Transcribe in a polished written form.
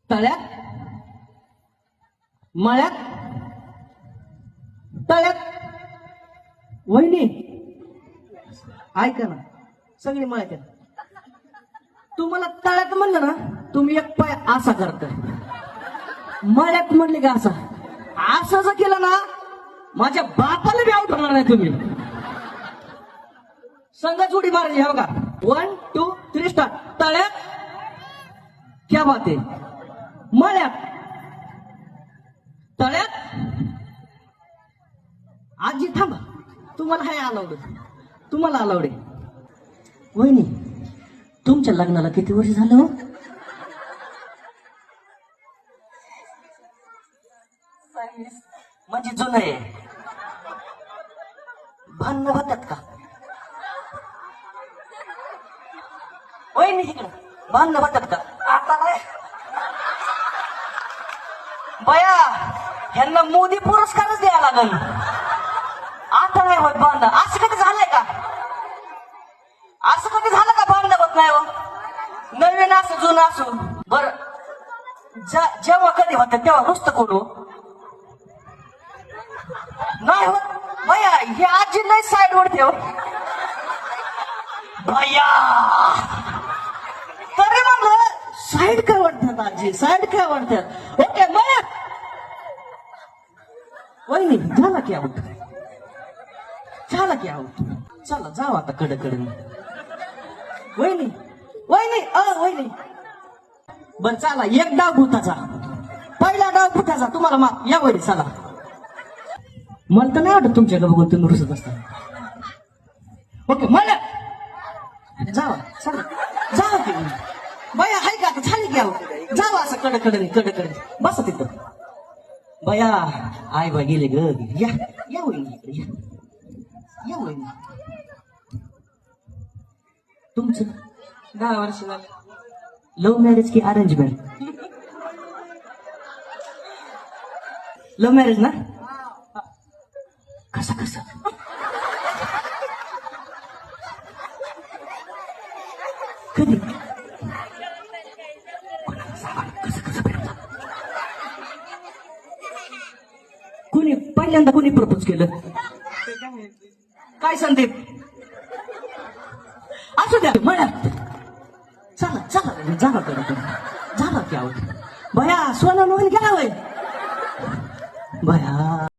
तळ्यात, मळ्यात, तळ्यात. वहिनी ऐका ना, सगळी मळ्यात आहेत. तुम्हाला तळ्यात म्हणलं ना, तुम्ही एक पाय असा करताय. मळ्यात म्हणले का असा, असं जर केलं ना, माझ्या बापाला बी आउट होणार नाही तुम्ही. संघाच उडी मारायची. हे बघा, 1 2 3 स्टार्ट. तळ्यात, क्या बात आहे. मळ्यात, तळ्यात. आजी थांबा, तुम्हाला हाय अलाउड, तुम्हाला अलाउड आहे. वहिनी तुमच्या लग्नाला किती वर्ष झालं हो? म्हणजे जुनं आहे. भांडणं होतात का वहिनी इकडं? भांडणं होतात का? आता नाही बया, ह्यांना मोदी पुरस्कारच द्यायला लागल. आता नाही होत भांडणं. असं कधी झालंय का? असं कधी झालं का भांडणं होत नाही हो? नवीन असो जुनं असो. बर, जेव्हा कधी होत तेव्हा नुसतं कोण हो? नाही होत भैया. हे आजी नाही साईड वर ठेव भैया. तरी म्हणलं साईड काय वाटतात आजी, साईड काय वाटतात. ओके भैया. वहिनी झाला की आऊट, झाला की आऊट. चला जाऊ आता कडकडे. वहिनी वहिनी वहिनी बर चला, एक डाव भूताचा, पहिला डाव भूताचा. तुम्हाला मा या वहिनी चला. मला तर नाही वाटत तुमच्याकडे बघून तुम्ही रुसत असता. ओके मला जावा, चला जावा की बया. हाय का आता झाली की आऊट. जावा असं कडकडे कडकडे बसा तिथं. बया आई बा गेले ग. या या वहिनी इकडे या. या वहिनी. तुमचं 10 वर्ष झालं. लव्ह मॅरेज की अरेंज मॅरेज? लव्ह मॅरेज ना? कसा कसा कधी कसं कसं भेटलं? कोणी पहिल्यांदा कोणी प्रपोज केलं? काय संदीप? असू द्या म्हणा. चला चला झाला कडे, झाला की आऊट. भया सोना नोंद घ्या वय भया.